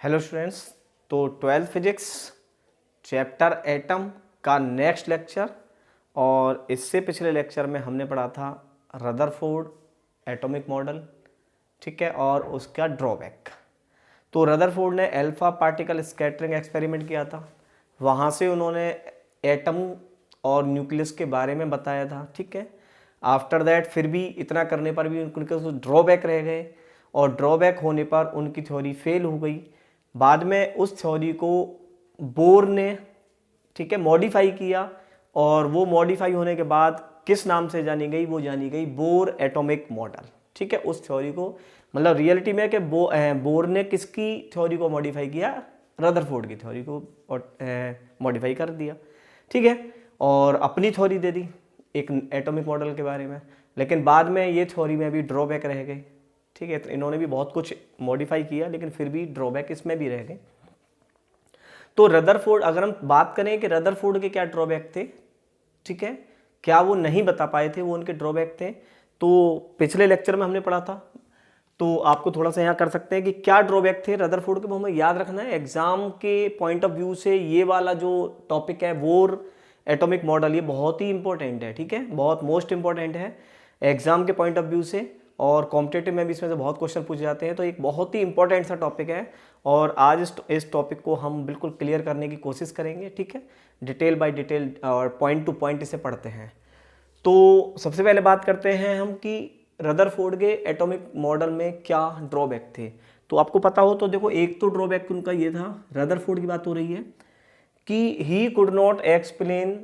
Hello students. तो twelfth physics chapter atom का next lecture, और इससे पिछले लेक्चर में हमने पढ़ा था रदरफोर्ड एटॉमिक मॉडल, ठीक है, और उसका ड्रॉबैक। तो रदरफोर्ड ने अल्फा पार्टिकल स्कैटरिंग एक्सपेरिमेंट किया था, वहाँ से उन्होंने एटम और न्यूक्लियस के बारे में बताया था, ठीक है। आफ्टर दैट फिर भी इतना करने पर भी उनके ड्रॉबैक रह गए, और ड्रॉबैक होने पर उनकी थ्योरी फेल हो गई। बाद में उस थ्योरी को बोर ने, ठीक है, मॉडिफाई किया, और वो मॉडिफाई होने के बाद किस नाम से जानी गई, वो जानी गई बोर एटॉमिक मॉडल, ठीक है। उस थ्योरी को मतलब रियलिटी में कि बोर ने किसकी थ्योरी को मॉडिफाई किया, रदरफोर्ड की थ्योरी को मॉडिफाई कर दिया, ठीक है, और अपनी थ्योरी दे दी एक एटॉमिक मॉडल के बारे में। लेकिन बाद में ये थ्योरी में भी ड्रॉबैक रह गई, ठीक है। इन्होंने भी बहुत कुछ मॉडिफाई किया, लेकिन फिर भी ड्रॉबैक इसमें भी रह गए। तो रदरफोर्ड, अगर हम बात करें कि रदरफोर्ड के क्या ड्रॉबैक थे, ठीक है, क्या वो नहीं बता पाए थे, वो उनके ड्रॉबैक थे, तो पिछले लेक्चर में हमने पढ़ा था। तो आपको थोड़ा सा यहाँ कर सकते हैं कि क्या ड्रॉबैक थे रदरफोर्ड के, वो हमें याद रखना है। एग्जाम के पॉइंट ऑफ व्यू से ये वाला जो टॉपिक है बोर एटॉमिक मॉडल, ये बहुत ही इंपॉर्टेंट है, ठीक है, बहुत मोस्ट इंपॉर्टेंट है एग्जाम के पॉइंट ऑफ व्यू से, और कॉम्पिटेटिव में भी इसमें से बहुत क्वेश्चन पूछे जाते हैं। तो एक बहुत ही इंपॉर्टेंट सा टॉपिक है, और आज इस टॉपिक को हम बिल्कुल क्लियर करने की कोशिश करेंगे, ठीक है, डिटेल बाय डिटेल और पॉइंट टू पॉइंट इसे पढ़ते हैं। तो सबसे पहले बात करते हैं हम कि रदरफोर्ड के एटॉमिक मॉडल में क्या ड्रॉबैक थे। तो आपको पता हो तो देखो, एक तो ड्रॉबैक उनका ये था, रदरफोर्ड की बात हो रही है, कि he could not explain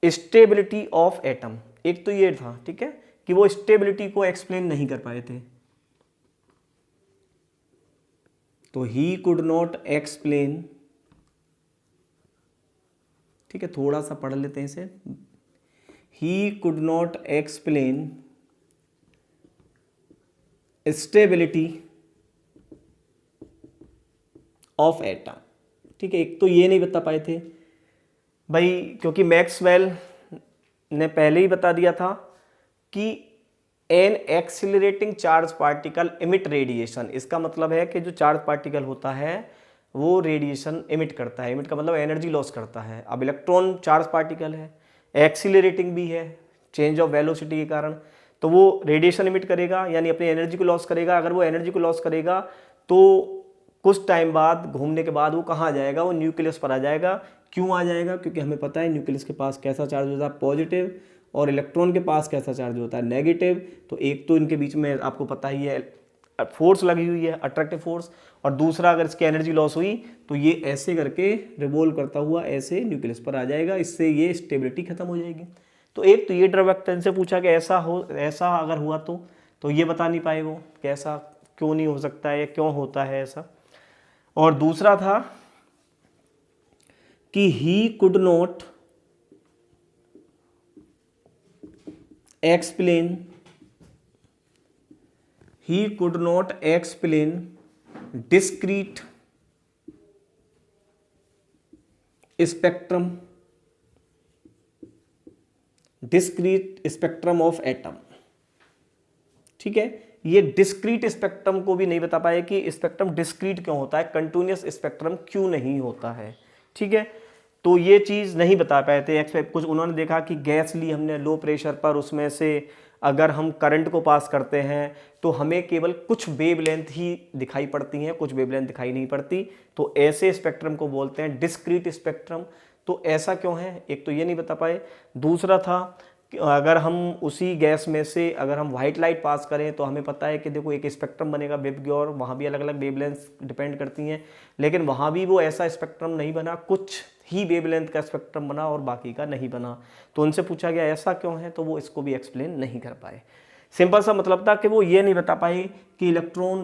stability of atom. एक तो ये था, ठीक है, कि वो स्टेबिलिटी को एक्सप्लेन नहीं कर पाए थे। तो ही कुड नॉट एक्सप्लेन, ठीक है, थोड़ा सा पढ़ लेते हैं इसे। He could not explain stability of atom, ठीक है। एक तो ये नहीं बता पाए थे भाई, क्योंकि मैक्सवेल ने पहले ही बता दिया था कि an accelerating charge particle emit radiation. इसका मतलब है कि जो चार्ज पार्टिकल होता है वो रेडिएशन इमिट करता है। इमिट का मतलब एनर्जी लॉस करता है। अब इलेक्ट्रॉन चार्ज पार्टिकल है, एक्सिलरेटिंग भी है चेंज ऑफ वेलोसिटी के कारण, तो वो रेडिएशन इमिट करेगा, यानी अपनी एनर्जी को लॉस करेगा। अगर वो एनर्जी को लॉस करेगा तो कुछ टाइम बाद, घूमने के बाद, वो कहाँ आ जाएगा, वो न्यूक्लियस पर आ जाएगा। क्यों आ जाएगा? क्योंकि हमें पता है न्यूक्लियस के पास कैसा चार्ज होता है, पॉजिटिव, और इलेक्ट्रॉन के पास कैसा चार्ज होता है, नेगेटिव। तो एक तो इनके बीच में आपको पता ही है फोर्स लगी हुई है, अट्रैक्टिव फोर्स, और दूसरा अगर इसकी एनर्जी लॉस हुई तो ये ऐसे करके रिवॉल्व करता हुआ ऐसे न्यूक्लियस पर आ जाएगा, इससे ये स्टेबिलिटी खत्म हो जाएगी। तो एक तो ये ड्रॉबैक से पूछा कि ऐसा अगर हुआ तो ये बता नहीं पाए वो कि ऐसा क्यों नहीं हो सकता है या क्यों होता है ऐसा। और दूसरा था कि he could not explain discrete spectrum of atom, ठीक है। ये डिस्क्रीट स्पेक्ट्रम को भी नहीं बता पाए कि स्पेक्ट्रम डिस्क्रीट क्यों होता है, कंटिन्यूअस स्पेक्ट्रम क्यों नहीं होता है, ठीक है। तो ये चीज़ नहीं बता पाए थे। कुछ उन्होंने देखा कि गैस ली हमने लो प्रेशर पर, उसमें से अगर हम करंट को पास करते हैं तो हमें केवल कुछ वेवलेंथ ही दिखाई पड़ती हैं, कुछ वेवलेंथ दिखाई नहीं पड़ती। तो ऐसे स्पेक्ट्रम को बोलते हैं डिस्क्रीट स्पेक्ट्रम। तो ऐसा क्यों है, एक तो ये नहीं बता पाए। दूसरा था कि अगर हम उसी गैस में से अगर हम व्हाइट लाइट पास करें तो हमें पता है कि देखो एक स्पेक्ट्रम बनेगा वेव की, और वहाँ भी अलग अलग वेवलेंथ डिपेंड करती हैं, लेकिन वहाँ भी वो ऐसा स्पेक्ट्रम नहीं बना, कुछ ही वेवलेंथ का स्पेक्ट्रम बना और बाकी का नहीं बना। तो उनसे पूछा गया ऐसा क्यों है, तो वो इसको भी एक्सप्लेन नहीं कर पाए। सिंपल सा मतलब था कि वो ये नहीं बता पाए कि इलेक्ट्रॉन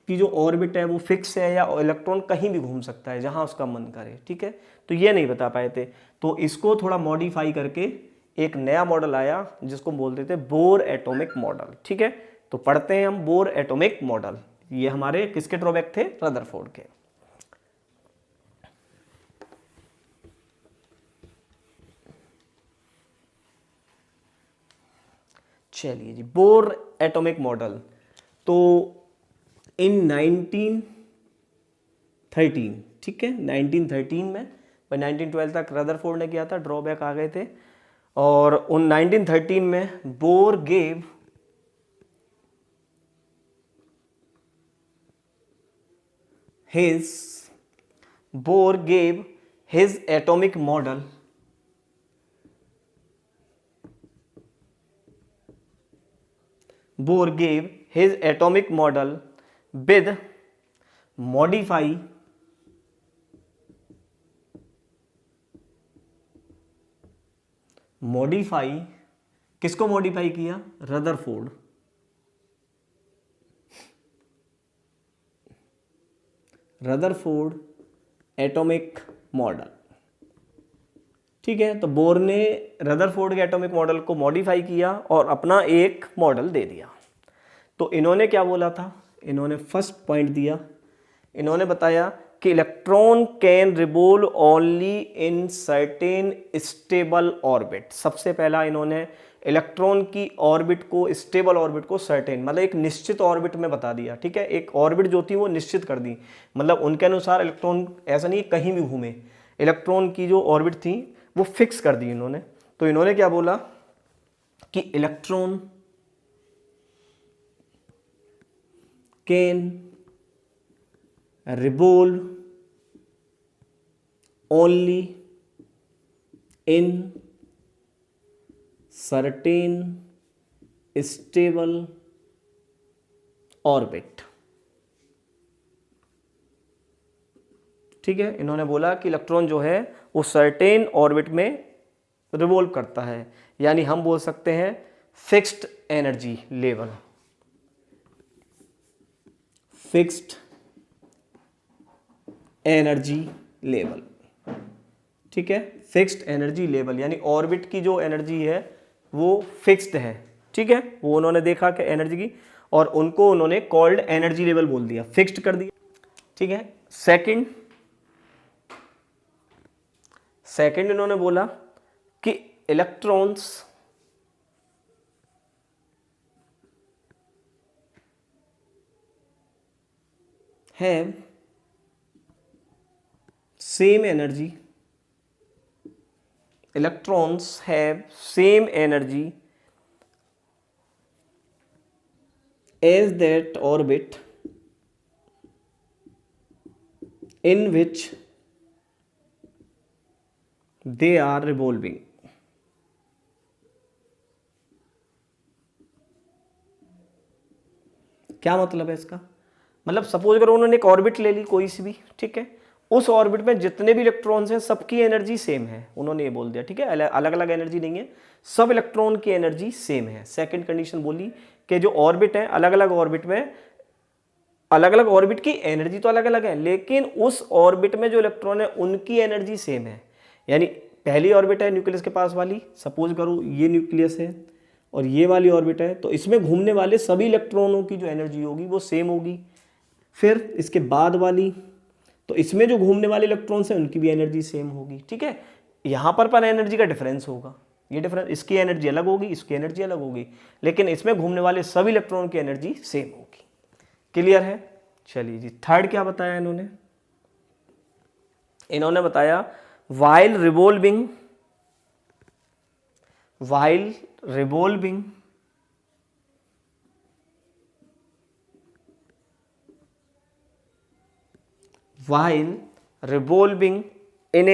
की जो ऑर्बिट है वो फिक्स है या इलेक्ट्रॉन कहीं भी घूम सकता है जहाँ उसका मन करे, ठीक है। तो ये नहीं बता पाए थे। तो इसको थोड़ा मॉडिफाई करके एक नया मॉडल आया जिसको बोलते थे बोर एटॉमिक मॉडल, ठीक है। तो पढ़ते हैं हम बोर एटॉमिक मॉडल। ये हमारे किसके ड्रॉबैक थे, रदरफोर्ड के। चलिए जी, बोर एटॉमिक मॉडल। तो इन 19 13, ठीक है, 1913 में। भाई 1912 तक रदरफोर्ड ने किया था, ड्रॉबैक आ गए थे। और उन 1913 में bore gave his atomic model with modify किसको मॉडिफाई किया? रदरफोर्ड। रदरफोर्ड एटॉमिक मॉडल, ठीक है। तो बोर ने रदरफोर्ड के एटॉमिक मॉडल को मॉडिफाई किया और अपना एक मॉडल दे दिया। तो इन्होंने क्या बोला था? इन्होंने फर्स्ट पॉइंट दिया, इन्होंने बताया कि electron can revolve only in certain stable orbit. सबसे पहला इन्होंने इलेक्ट्रॉन की ऑर्बिट को, स्टेबल ऑर्बिट को सर्टेन मतलब एक निश्चित ऑर्बिट में बता दिया, ठीक है। एक ऑर्बिट जो थी वो निश्चित कर दी, मतलब उनके अनुसार इलेक्ट्रॉन ऐसा नहीं कहीं भी घूमे, इलेक्ट्रॉन की जो ऑर्बिट थी वो फिक्स कर दी इन्होंने। तो इन्होंने क्या बोला कि electron can revolve only in certain stable orbit, ठीक है। इन्होंने बोला कि इलेक्ट्रॉन जो है वो सर्टेन ऑर्बिट में रिवॉल्व करता है, यानी हम बोल सकते हैं fixed energy level, fixed energy level, ठीक है। फिक्स्ड एनर्जी लेवल यानी ऑर्बिट की जो एनर्जी है वो फिक्स्ड है, ठीक है। वो उन्होंने देखा कि एनर्जी की, और उनको उन्होंने कॉल्ड एनर्जी लेवल बोल दिया, फिक्स्ड कर दिया, ठीक है। सेकंड इन्होंने बोला कि electrons have same energy, electrons have same energy as that orbit in which they are revolving। क्या मतलब है इसका? मतलब सपोज करो उन्होंने एक ऑर्बिट ले ली कोई सी भी, ठीक है, उस ऑर्बिट में जितने भी इलेक्ट्रॉन्स हैं सबकी एनर्जी सेम है, उन्होंने ये बोल दिया, ठीक है। अलग अलग एनर्जी नहीं है, सब इलेक्ट्रॉन की एनर्जी सेम है। सेकंड कंडीशन बोली कि जो ऑर्बिट है अलग अलग ऑर्बिट में, अलग अलग ऑर्बिट की एनर्जी तो अलग अलग है, लेकिन उस ऑर्बिट में जो इलेक्ट्रॉन है उनकी एनर्जी सेम है। यानी पहली ऑर्बिट है न्यूक्लियस के पास वाली, सपोज करो ये न्यूक्लियस है और ये वाली ऑर्बिट है, तो इसमें घूमने वाले सभी इलेक्ट्रॉनों की जो एनर्जी होगी वो सेम होगी। फिर इसके बाद वाली, तो इसमें जो घूमने वाले इलेक्ट्रॉन्स हैं उनकी भी एनर्जी सेम होगी, ठीक है। यहाँ पर एनर्जी का डिफरेंस होगा, ये डिफरेंस, इसकी एनर्जी अलग होगी, इसकी एनर्जी अलग होगी, लेकिन इसमें घूमने वाले सभी इलेक्ट्रॉन की एनर्जी सेम होगी। क्लियर है? चलिए जी, थर्ड क्या बताया इन्होंने? इन्होंने बताया while revolving in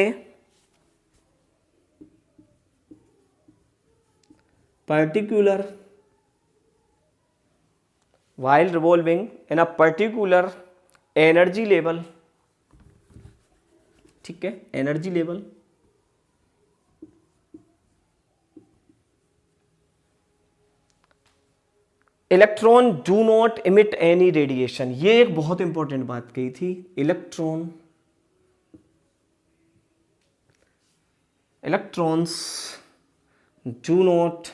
a particular energy level, ठीक है, energy level, electron do not emit any radiation. ये एक बहुत इंपॉर्टेंट बात कही थी, electrons do not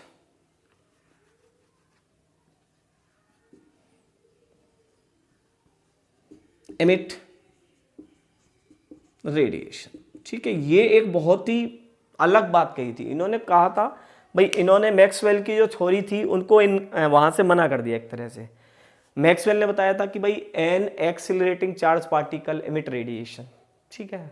emit radiation, ठीक है। ये एक बहुत ही अलग बात कही थी। इन्होंने कहा था भाई, इन्होंने मैक्सवेल की जो थ्योरी थी उनको वहां से मना कर दिया एक तरह से। मैक्सवेल ने बताया था कि भाई an accelerating charge particle emit radiation, ठीक है।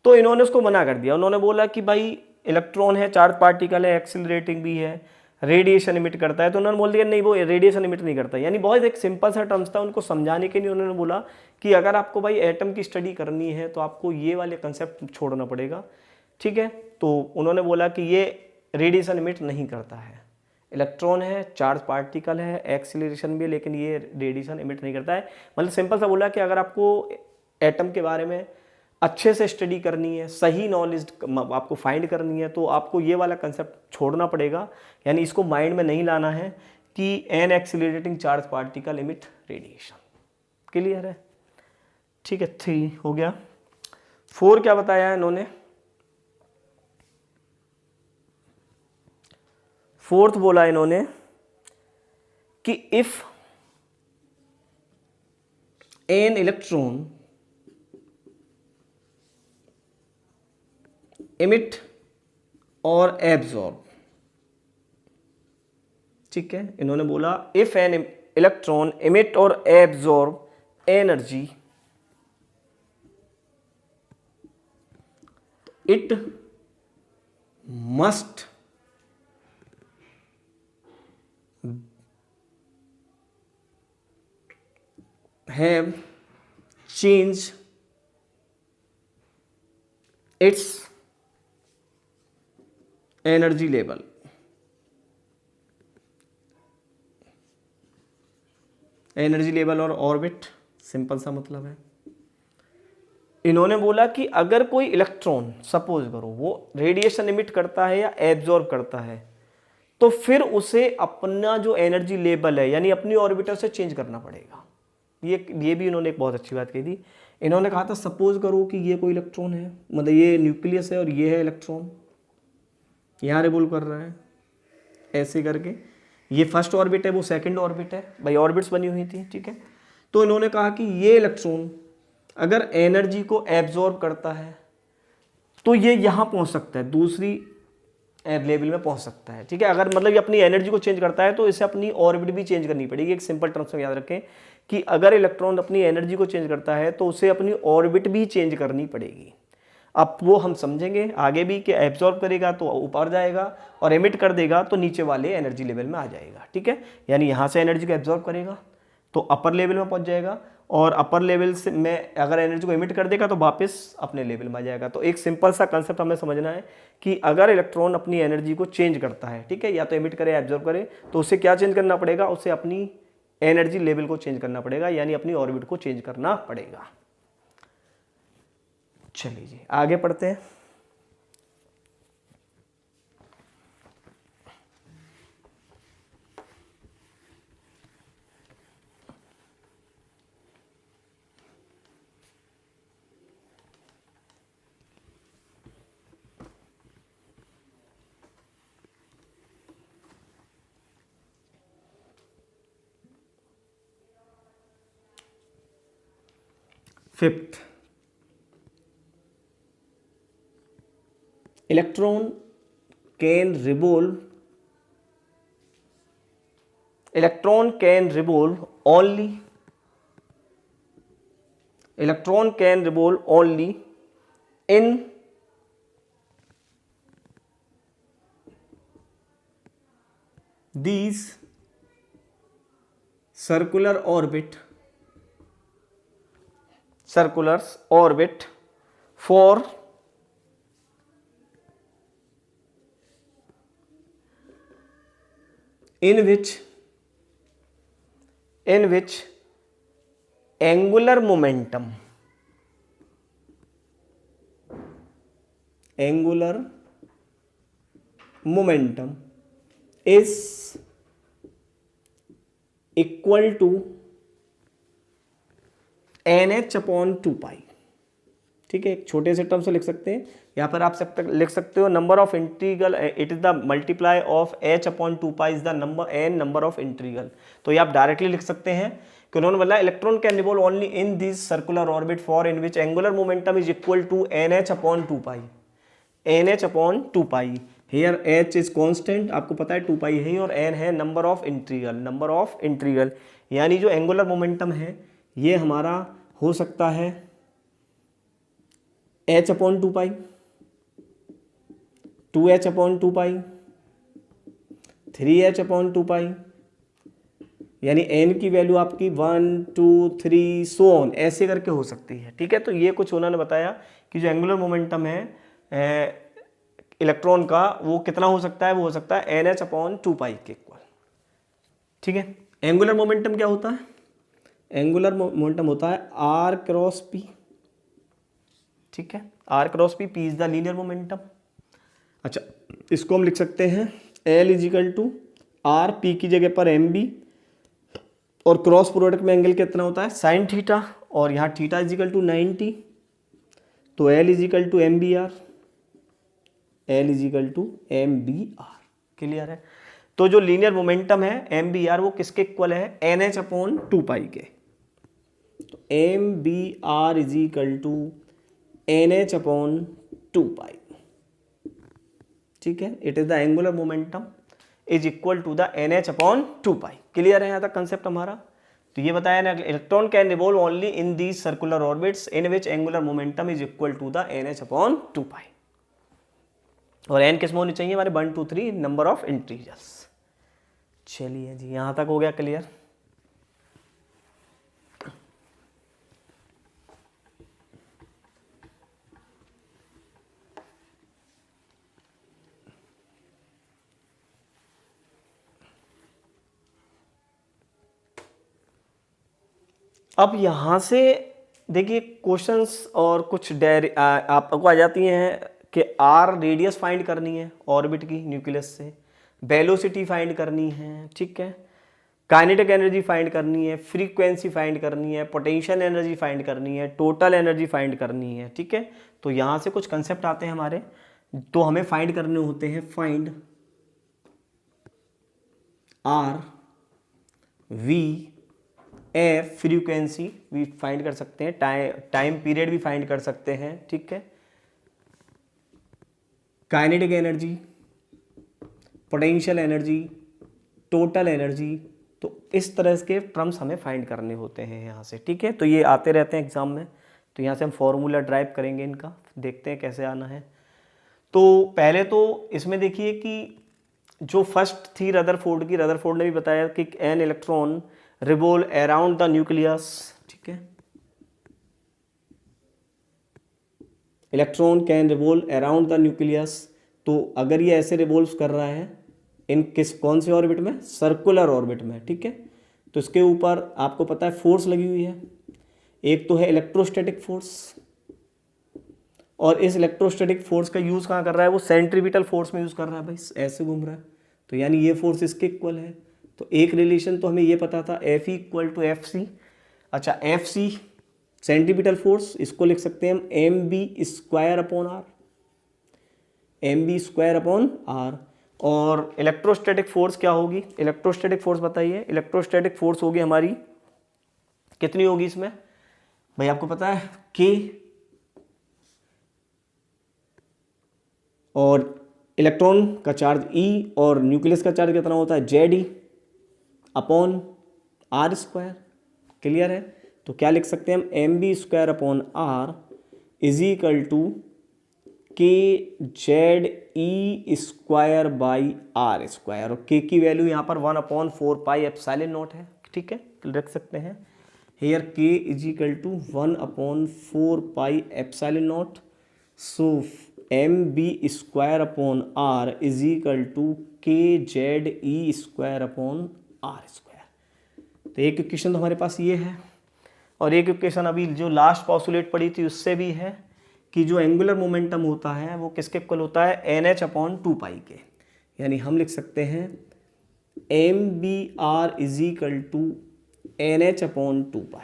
तो इन्होंने उसको मना कर दिया, उन्होंने बोला कि भाई इलेक्ट्रॉन है, चार्ज पार्टिकल है, एक्सिलरेटिंग भी है, रेडिएशन इमिट करता है। तो उन्होंने बोल दिया नहीं, वो रेडिएशन इमिट नहीं करता। यानी बहुत एक सिंपल सा टर्म्स था, उनको समझाने के लिए उन्होंने बोला कि अगर आपको भाई एटम की स्टडी करनी है तो आपको ये वाले कंसेप्ट छोड़ना पड़ेगा, ठीक है। तो उन्होंने बोला कि ये रेडिएशन इमिट नहीं करता है, इलेक्ट्रॉन है, चार्ज पार्टिकल है, एक्सिलरेशन भी है, लेकिन ये रेडिएशन इमिट नहीं करता है। मतलब सिंपल सा बोला कि अगर आपको एटम के बारे में अच्छे से स्टडी करनी है, सही नॉलेज आपको फाइंड करनी है, तो आपको ये वाला कंसेप्ट छोड़ना पड़ेगा। यानी इसको माइंड में नहीं लाना है कि an accelerating charge particle emit radiation. Clear है? ठीक है, 3 हो गया। 4 क्या बताया है इन्होंने? 4th बोला इन्होंने कि इफ एन इलेक्ट्रॉन emit और एब्जॉर्ब, ठीक है। इन्होंने बोला इफ एन इलेक्ट्रॉन emit और absorb energy, it must have changed its energy level. Energy level और ऑर्बिट सिंपल सा मतलब है। इन्होंने बोला कि अगर कोई इलेक्ट्रॉन सपोज करो वो रेडिएशन इमिट करता है या एब्जॉर्ब करता है, तो फिर उसे अपना जो एनर्जी लेवल है यानी अपनी ऑर्बिटर से चेंज करना पड़ेगा। ये भी इन्होंने एक बहुत अच्छी बात कही थी। इन्होंने कहा था सपोज करो कि ये कोई इलेक्ट्रॉन है, मतलब ये न्यूक्लियस है और ये है इलेक्ट्रॉन, यहाँ रिवॉल्व कर रहा है ऐसे करके, ये फर्स्ट ऑर्बिट है, वो सेकंड ऑर्बिट है, भाई ऑर्बिट्स बनी हुई थी, ठीक है। तो इन्होंने कहा कि ये इलेक्ट्रॉन अगर एनर्जी को एब्जॉर्ब करता है तो ये यहाँ पहुँच सकता है, दूसरी लेवल में पहुँच सकता है, ठीक है। अगर मतलब ये अपनी एनर्जी को चेंज करता है तो इसे अपनी ऑर्बिट भी चेंज करनी पड़ेगी। एक सिंपल टर्म्स में याद रखें कि अगर इलेक्ट्रॉन अपनी एनर्जी को चेंज करता है तो उसे अपनी ऑर्बिट भी चेंज करनी पड़ेगी। अब वो हम समझेंगे आगे भी कि एब्जॉर्ब करेगा तो ऊपर जाएगा और एमिट कर देगा तो नीचे वाले एनर्जी लेवल में आ जाएगा, ठीक है। यानी यहाँ से एनर्जी को एब्जॉर्ब करेगा तो अपर लेवल में पहुँच जाएगा, और अपर लेवल से में अगर एनर्जी को एमिट कर देगा तो वापस अपने लेवल में आ जाएगा। तो एक सिंपल सा कंसेप्ट हमें समझना है कि अगर इलेक्ट्रॉन अपनी एनर्जी को चेंज करता है, ठीक है, या तो एमिट करे एब्जॉर्ब करे, तो उसे क्या चेंज करना पड़ेगा? उसे अपनी एनर्जी लेवल को चेंज करना पड़ेगा, यानी अपनी ऑर्बिट को चेंज करना पड़ेगा। चलिए जी आगे पढ़ते हैं। Fifth, electron can revolve only in these circular orbit for in which angular momentum is equal to nh/2π, ठीक है। एक छोटे से टर्म से लिख सकते हैं, यहाँ पर आप लिख सकते हो number of integral, it is the multiply of h/2π is the number of integral. तो ये आप डायरेक्टली लिख सकते हैं कि उन्होंने बोला electron can revolve only in this circular orbit for in which angular momentum is equal to nh/2π। Here h is constant, आपको पता है 2π है, और n है नंबर ऑफ इंटीग्रल। यानी जो एंगुलर मोमेंटम है ये हमारा हो सकता है h/2 2h/2 3h/2 यानी n की वैल्यू आपकी 1 2 3 सो ऑन ऐसे करके हो सकती है। ठीक है, तो ये कुछ उन्होंने बताया कि जो एंगुलर मोमेंटम है इलेक्ट्रॉन का वो कितना हो सकता है, वो हो सकता है nh/2 के इक्वल। ठीक है, एंगुलर मोमेंटम क्या होता है, एंगुलर मोमेंटम होता है r क्रॉस p। ठीक है, r cross p, p is the linear momentum. अच्छा, इसको हम लिख सकते हैं L is equal to r, p की जगह पर mb, और क्रॉस प्रोडक्ट में एंगल कितना होता है साइन थीटा, और यहाँ थीटा इजिकल टू 90, तो L is equal to MBR, L is equal to MBR। Clear है, तो जो लीनियर मोमेंटम है MBR वो किसके इक्वल है, NH/2 के। तो MBR इजिकल टू NH/2। ठीक है, it is the angular momentum is equal to the NH/2। Clear है यहाँ तक कंसेप्ट हमारा। तो ये बताया ना, electron can revolve only in these circular orbits in which angular momentum is equal to the NH/2। और n किसमें होनी चाहिए हमारे 1 2 3 नंबर ऑफ इंटीजर्स। चलिए जी, यहाँ तक हो गया क्लियर। अब यहाँ से देखिए क्वेश्चंस और कुछ आपको आ जाती हैं कि आर रेडियस फाइंड करनी है ऑर्बिट की न्यूक्लियस से, वेलोसिटी फाइंड करनी है, ठीक है, काइनेटिक एनर्जी फाइंड करनी है, फ्रीक्वेंसी फाइंड करनी है, पोटेंशियल एनर्जी फाइंड करनी है, टोटल एनर्जी फाइंड करनी है। ठीक है, तो यहाँ से कुछ कंसेप्ट आते हैं हमारे, तो हमें फाइंड करने होते हैं। Find R, V, F frequency भी फाइंड कर सकते हैं, टाइम पीरियड भी फाइंड कर सकते हैं। ठीक है, kinetic energy, potential energy, total energy, तो इस तरह के टर्म्स हमें फाइंड करने होते हैं यहाँ से। ठीक है, तो ये आते रहते हैं एग्जाम में, तो यहाँ से हम फॉर्मूला ड्राइव करेंगे इनका, देखते हैं कैसे आना है। तो पहले तो इसमें देखिए कि जो फर्स्ट थी रदरफोर्ड की, रदरफोर्ड ने भी बताया कि an electron revolve around the nucleus. ठीक है, electron can revolve around the nucleus. तो अगर ये ऐसे रिवॉल्व कर रहा है इन कौन से ऑर्बिट में, सर्कुलर ऑर्बिट में। ठीक है, तो इसके ऊपर आपको पता है फोर्स लगी हुई है, एक तो है इलेक्ट्रोस्टैटिक फोर्स, और इस इलेक्ट्रोस्टैटिक फोर्स का यूज कहाँ कर रहा है, वो सेंट्रीपिटल फोर्स में यूज कर रहा है भाई, ऐसे घूम रहा है, तो यानी ये फोर्स इसके इक्वल है। तो एक रिलेशन तो हमें ये पता था, F E equal to F C. अच्छा, एफ सी सेंट्रीपिटल फोर्स, इसको लिख सकते हैं हम M B square upon R, M B square upon R. और इलेक्ट्रोस्टैटिक फोर्स क्या होगी, इलेक्ट्रोस्टैटिक फोर्स बताइए, इलेक्ट्रोस्टैटिक फोर्स होगी हमारी कितनी होगी इसमें भाई, आपको पता है के, और इलेक्ट्रॉन का चार्ज ई, और न्यूक्लियस का चार्ज कितना होता है Z E upon R square. Clear है, तो क्या लिख सकते हैं हम, M B square upon R is equal to K Z E square by R square, और के की वैल्यू यहाँ पर 1/4πε0 है। ठीक है, रख सकते हैं here K is equal to 1/4πε0। So M B square upon R is equal to K Z E square upon R square. तो एक इक्वेशन तो हमारे पास ये है, और एक इक्वेशन अभी जो लास्ट पॉस्टुलेट पड़ी थी उससे भी है कि जो एंगुलर मोमेंटम होता है वो किसके इक्वल होता है, NH/2 के। यानी हम लिख सकते हैं M B R is equal to NH/2।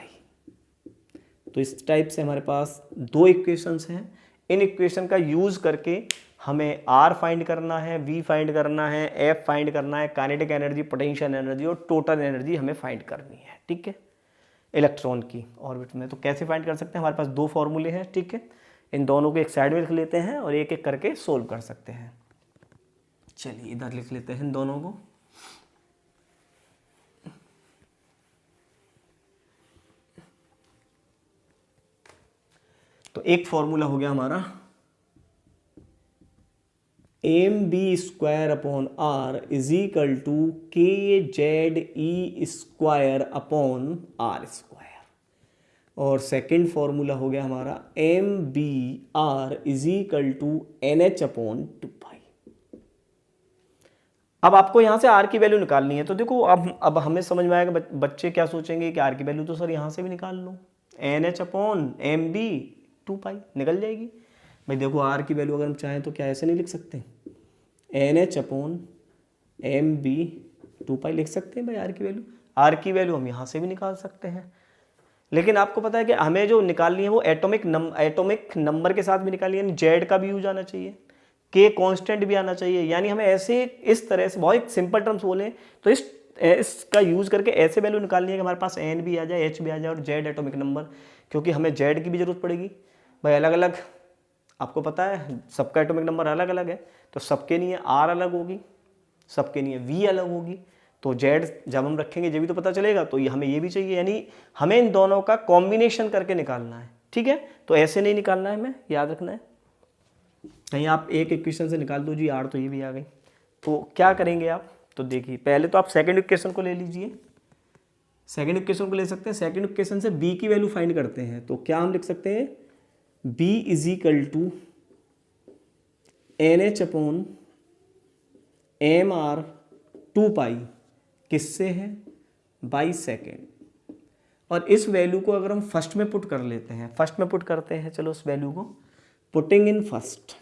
तो इस टाइप से हमारे पास दो इक्वेशंस हैं, इन इक्वेशन का यूज करके हमें R फाइंड करना है, V फाइंड करना है, F फाइंड करना है, काइनेटिक एनर्जी, पोटेंशियल एनर्जी और टोटल एनर्जी हमें फाइंड करनी है। ठीक है, इलेक्ट्रॉन की ऑर्बिट में। तो कैसे फाइंड कर सकते हैं, हमारे पास दो फॉर्मूले हैं। ठीक है, इन दोनों को एक साइड में लिख लेते हैं और एक एक करके सोल्व कर सकते हैं। चलिए इधर लिख लेते हैं इन दोनों को। तो एक फॉर्मूला हो गया हमारा mb² upon r is equal to kZe² upon r²। और सेकेंड फॉर्मूला हो गया हमारा mBr is equal to NH upon 2π। अब आपको यहाँ से r की वैल्यू निकालनी है। तो देखो अब हमें समझ में आएगा बच्चे क्या सोचेंगे कि r की वैल्यू तो सर यहाँ से भी निकाल लो, NH अपॉन MB 2π निकल जाएगी। भाई देखो r की वैल्यू अगर हम चाहें तो क्या ऐसे नहीं लिख सकते, NH अपॉन MB 2π लिख सकते हैं भाई r की वैल्यू हम यहाँ से भी निकाल सकते हैं। लेकिन आपको पता है कि हमें जो निकालनी है वो एटॉमिक नंबर के साथ भी निकालनी है, यानी जेड का भी यूज आना चाहिए, के कांस्टेंट भी आना चाहिए। यानी हमें ऐसे इस तरह से बहुत सिंपल टर्म्स बोले तो इसका यूज करके ऐसे वैल्यू निकालनी है कि हमारे पास एन भी आ जाए, एच भी आ जाए और जेड एटॉमिक नंबर, क्योंकि हमें जेड की भी जरूरत पड़ेगी भाई। अलग अलग आपको पता है सबका एटॉमिक नंबर अलग अलग है, तो सबके लिए आर अलग होगी, सबके लिए वी अलग होगी। तो जेड जब हम रखेंगे जब भी तो पता चलेगा, तो ये हमें ये भी चाहिए, यानी हमें इन दोनों का कॉम्बिनेशन करके निकालना है। ठीक है, तो ऐसे नहीं निकालना है, हमें याद रखना है। कहीं आप एक इक्वेशन से निकाल दो जी आर, तो ये भी आ गई। तो क्या करेंगे आप, तो देखिए पहले तो आप सेकंड इक्वेशन को ले लीजिए, सेकंड इक्वेशन को ले सकते हैं। सेकंड इक्वेशन से बी की वैल्यू फाइंड करते हैं, तो क्या हम लिख सकते हैं, B is equal to NH upon MR 2π किससे है, बाई सेकेंड। और इस वैल्यू को अगर हम फर्स्ट में पुट कर लेते हैं, फर्स्ट में पुट करते हैं, चलो उस वैल्यू को putting in first,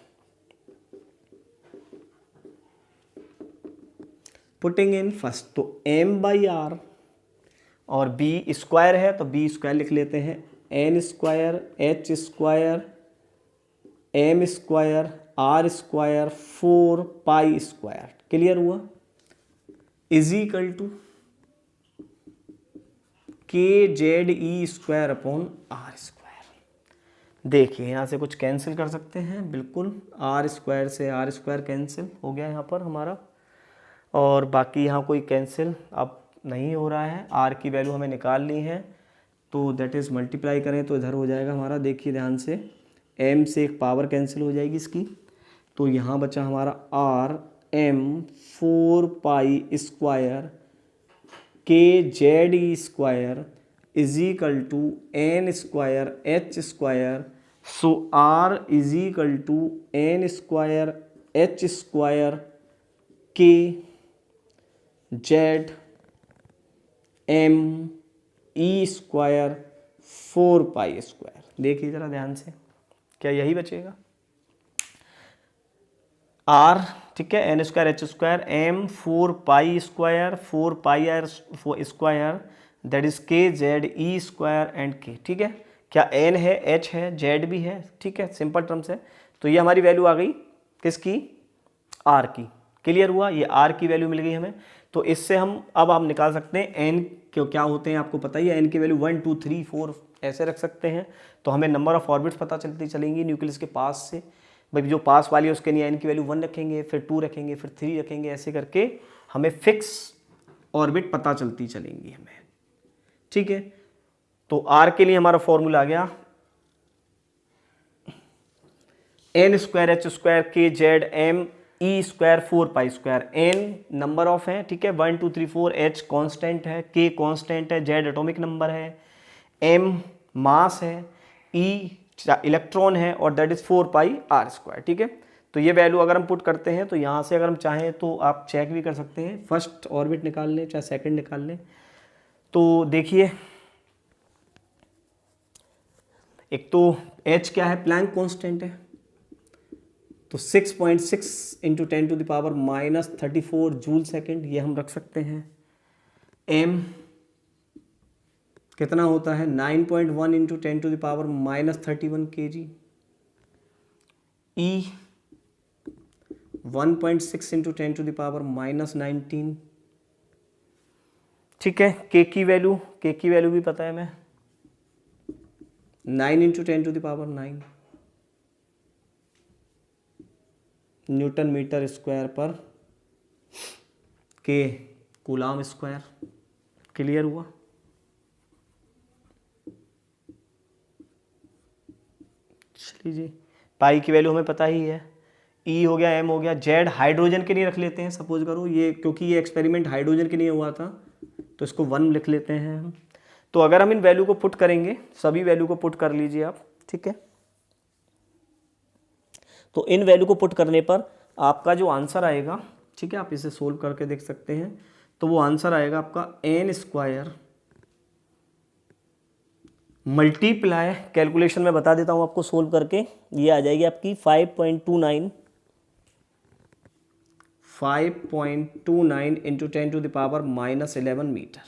putting in first, तो m/r और b² है तो b² लिख लेते हैं, n² h² m² r² 4π²। Clear हुआ, is equal to kZe² upon r²। देखिए यहाँ से कुछ कैंसिल कर सकते हैं, बिल्कुल r² से r² कैंसिल हो गया यहाँ पर हमारा, और बाकी यहाँ कोई कैंसिल अब नहीं हो रहा है। r की वैल्यू हमें निकालनी है, तो दैट इज़ मल्टीप्लाई करें तो इधर हो जाएगा हमारा, देखिए ध्यान से m से एक पावर कैंसिल हो जाएगी इसकी, तो यहाँ बचा हमारा r m 4π² kZe² is equal to n² h²। So r is equal to n² h² k Z m e² 4π²। देखिए जरा ध्यान से, क्या यही बचेगा, r ठीक है, n² h² m 4π² 4πr² that is kZe² and k। ठीक है, क्या n है, h है, z भी है, ठीक है, सिंपल टर्म्स है। तो ये हमारी वैल्यू आ गई किसकी, r की। क्लियर हुआ, ये r की वैल्यू मिल गई हमें। तो इससे हम निकाल सकते हैं n क्या होते हैं, आपको पता ही है, n की वैल्यू 1 2 3 4 ऐसे रख सकते हैं। तो हमें नंबर ऑफ ऑर्बिट्स पता चलती चलेंगी न्यूक्लियस के पास से, भाई जो पास वाली है उसके लिए n की वैल्यू 1 रखेंगे, फिर 2 रखेंगे, फिर 3 रखेंगे, ऐसे करके हमें फिक्स ऑर्बिट पता चलती चलेंगी हमें। ठीक है, तो r के लिए हमारा फॉर्मूला आ गया n² h² kZ m e² 4π²। n number of है, ठीक है, 1 2 3 4, h कांस्टेंट है, k कांस्टेंट है, z एटॉमिक नंबर है, m मास है, e इलेक्ट्रॉन है और दैट इज 4πr²। ठीक है, तो ये वैल्यू अगर हम पुट करते हैं तो यहाँ से अगर हम चाहें तो आप चेक भी कर सकते हैं, फर्स्ट ऑर्बिट निकाल लें चाहे सेकंड निकाल लें। तो देखिए एक तो h क्या है, प्लैंक कांस्टेंट है, तो 6.6 इंटू 10⁻⁻34 जूल सेकेंड ये हम रख सकते हैं। m कितना होता है, 9.1 इंटू 10⁻31 kg। e 1.6 into 10⁻19। ठीक है, k की वैल्यू भी पता है हमें, 9 इंटू 10⁻9 न्यूटन मीटर स्क्वायर पर के कूलाम स्क्वायर। क्लियर हुआ, लीजिए पाई की वैल्यू हमें पता ही है, ई हो गया, एम हो गया, जेड हाइड्रोजन के लिए रख लेते हैं, सपोज करो ये, क्योंकि ये एक्सपेरिमेंट हाइड्रोजन के लिए हुआ था तो इसको 1 लिख लेते हैं हम। तो अगर हम इन वैल्यू को पुट करेंगे, सभी वैल्यू को पुट कर लीजिए आप, ठीक है। तो इन वैल्यू को पुट करने पर आपका जो आंसर आएगा, ठीक है, आप इसे सोल्व करके देख सकते हैं, तो वो आंसर आएगा आपका एन स्क्वायर मल्टीप्लाई, कैलकुलेशन में बता देता हूँ आपको सोल्व करके, ये आ जाएगी आपकी 5.29 इंटू 10⁻⁻11 मीटर।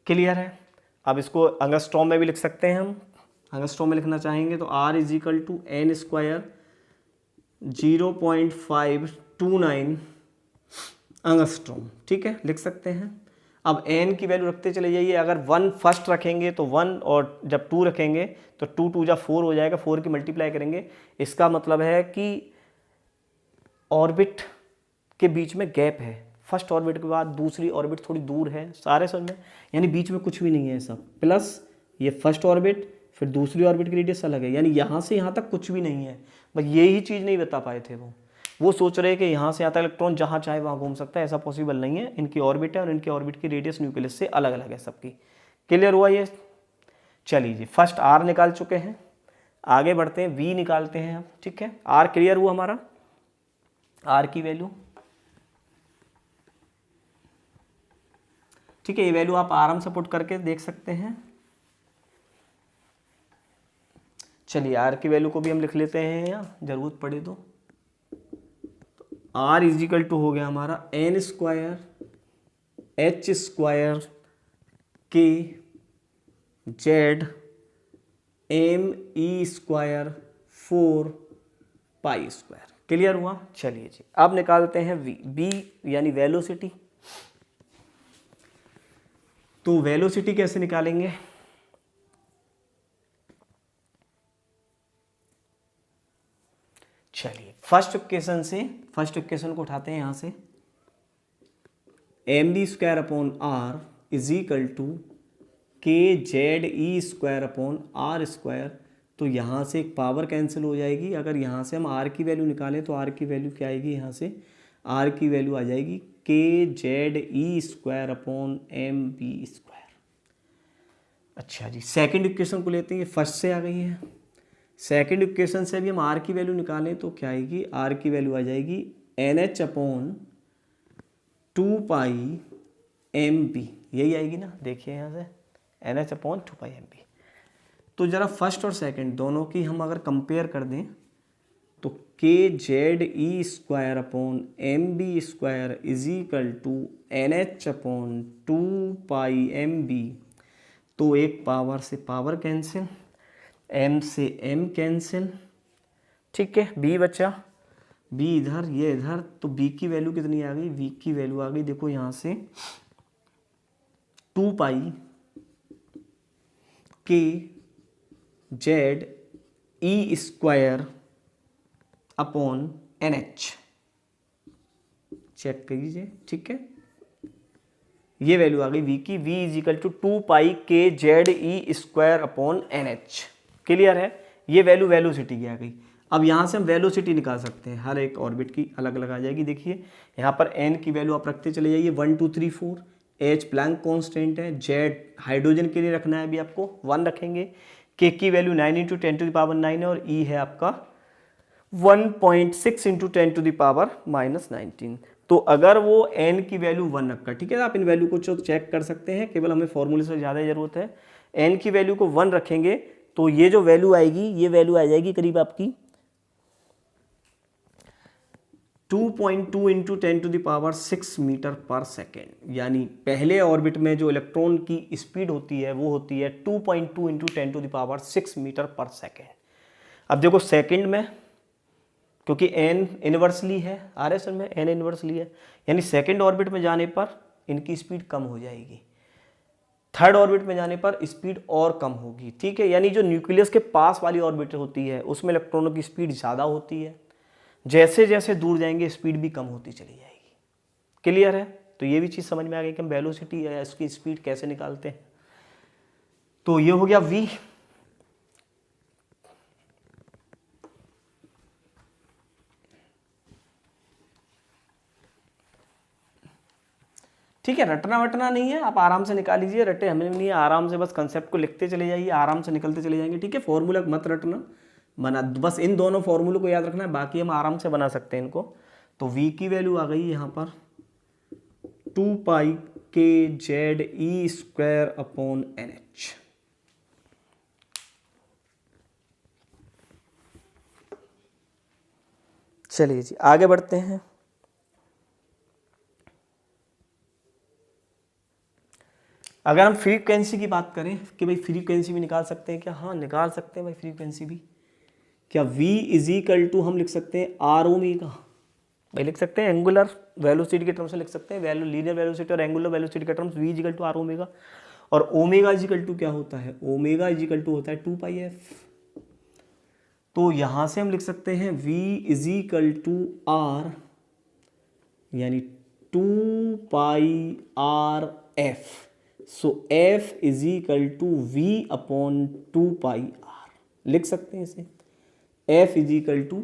क्लियर है। अब इसको अंगस्ट्रॉम में भी लिख सकते हैं हम, अंगस्ट्रॉम में लिखना चाहेंगे तो R is equal to N square 0.529 angstrom, ठीक है, लिख सकते हैं। अब n की वैल्यू रखते चले जाइए, अगर 1 फर्स्ट रखेंगे तो 1, और जब 2 रखेंगे तो 2 2 जा 4 हो जाएगा, 4 की मल्टीप्लाई करेंगे, इसका मतलब है कि ऑर्बिट के बीच में गैप है, फर्स्ट ऑर्बिट के बाद दूसरी ऑर्बिट थोड़ी दूर है, सारे समझ में, यानी बीच में कुछ भी नहीं है सब, प्लस ये फर्स्ट ऑर्बिट, फिर दूसरी ऑर्बिट की रेडियस अलग है, यानी यहाँ से यहाँ तक कुछ भी नहीं है। बस यही चीज़ नहीं बता पाए थे वो सोच रहे हैं कि यहाँ से यहाँ तक इलेक्ट्रॉन जहाँ चाहे वहाँ घूम सकता है, ऐसा पॉसिबल नहीं है, इनकी ऑर्बिट है और इनकी ऑर्बिट की रेडियस न्यूक्लियस से अलग अलग है सबकी। क्लियर हुआ ये। चलिए जी, फर्स्ट आर निकाल चुके हैं, आगे बढ़ते हैं, वी निकालते हैं अब, ठीक है। आर क्लियर हुआ हमारा, आर की वैल्यू, ठीक है, ये वैल्यू आप आराम से पुट करके देख सकते हैं। चलिए आर की वैल्यू को भी हम लिख लेते हैं, यहाँ जरूरत पड़े तो आर इज इक्वल टू हो गया हमारा N square H square K Z M E square 4 pi square. Clear हुआ। चलिए जी, अब निकालते हैं वी, बी यानी वेलोसिटी। तो वेलोसिटी कैसे निकालेंगे, चलिए फर्स्ट इक्वेशन को उठाते हैं यहाँ से, M B square upon R is equal to K Z E square upon R square. तो यहाँ से एक पावर कैंसिल हो जाएगी, अगर यहाँ से हम आर की वैल्यू निकालें तो आर की वैल्यू क्या आएगी, यहाँ से आर की वैल्यू आ जाएगी K Z E square upon M B square. अच्छा जी, सेकंड इक्वेशन को लेते हैं, ये फर्स्ट से आ गई है, सेकंड इक्वेशन से भी हम आर की वैल्यू निकालें तो क्या आएगी, आर की वैल्यू आ जाएगी N H upon 2 pi M B, यही आएगी ना, देखिए यहाँ से N H upon 2 pi M B. तो ज़रा फर्स्ट और सेकंड दोनों की हम अगर कंपेयर कर दें तो K Z E square upon M B square is equal to N H upon 2 pi M B. तो एक पावर से पावर कैंसिल, एम से एम कैंसिल, ठीक है, बी बचा, बी इधर ये इधर, तो बी की वैल्यू कितनी आ गई, वी की वैल्यू आ गई, देखो यहाँ से 2 pi K Z E square upon N H, check कीजिए, ठीक है, ये वैल्यू आ गई वी की, V is equal to 2 pi K Z E square upon N H. Clear है, ये वैल्यू वेलोसिटी की आ गई। अब यहाँ से हम वेलोसिटी निकाल सकते हैं, हर एक ऑर्बिट की अलग अलग आ जाएगी। देखिए यहाँ पर एन की वैल्यू आप रखते चले जाइए 1 2 3 4, एच प्लैंक कांस्टेंट है, जेड हाइड्रोजन के लिए रखना है अभी आपको 1 रखेंगे, के की वैल्यू 9 इंटू 10⁻⁹ है, और ई है आपका 1.6 इंटू 10⁻⁻19। तो अगर वो n की वैल्यू 1 रखा, ठीक है, आप इन वैल्यू को चेक कर सकते हैं, केवल हमें फॉर्मूले से ज़्यादा ज़रूरत है। n की वैल्यू को 1 रखेंगे तो ये जो वैल्यू आएगी, ये वैल्यू आ जाएगी करीब आपकी 2.2 इंटू 10⁻6 मीटर पर सेकेंड। यानी पहले ऑर्बिट में जो इलेक्ट्रॉन की स्पीड होती है वो होती है 2.2 इंटू 10⁻6 मीटर पर सेकेंड। अब देखो सेकेंड में, क्योंकि n इनवर्सली है, आर एस में n इनवर्सली है, यानी सेकेंड ऑर्बिट में जाने पर इनकी स्पीड कम हो जाएगी, थर्ड ऑर्बिट में जाने पर स्पीड और कम होगी, ठीक है। यानी जो न्यूक्लियस के पास वाली ऑर्बिट होती है उसमें इलेक्ट्रॉनों की स्पीड ज़्यादा होती है, जैसे जैसे दूर जाएंगे स्पीड भी कम होती चली जाएगी। क्लियर है। तो ये भी चीज़ समझ में आ गई कि हम वेलोसिटी या इसकी स्पीड कैसे निकालते हैं। तो ये हो गया V। ठीक है, रटना वटना नहीं है, आप आराम से निकाल लीजिए, रटे हमें नहीं है, आराम से बस कंसेप्ट को लिखते चले जाइए, आराम से निकलते चले जाएंगे। ठीक है, फॉर्मूला मत रटना, बना बस इन दोनों फॉर्मूलों को याद रखना है, बाकी हम आराम से बना सकते हैं इनको। तो V की वैल्यू आ गई यहाँ पर 2 pi K Z E square upon NH। चलिए जी आगे बढ़ते हैं। अगर हम फ्रीक्वेंसी की बात करें कि भाई फ्रीक्वेंसी भी निकाल सकते हैं क्या, हाँ निकाल सकते हैं भाई फ्रीक्वेंसी भी। क्या V इज इक्वल टू हम लिख सकते हैं आर ओमेगा, भाई लिख सकते हैं एंगुलर वेलोसिटी के टर्म्स में लिख सकते हैं, वैल्यू लीनियर वेलोसिटी और एंगुलर वेलोसिटी के terms V is equal to R omega. और ओमेगा इज इक्वल टू क्या होता है, ओमेगा इज इक्वल टू होता है 2 पाई f। तो यहाँ से हम लिख सकते हैं V is equal to R यानी 2 pi R F. So F is equal to V upon 2 pi R, लिख सकते हैं इसे F is equal to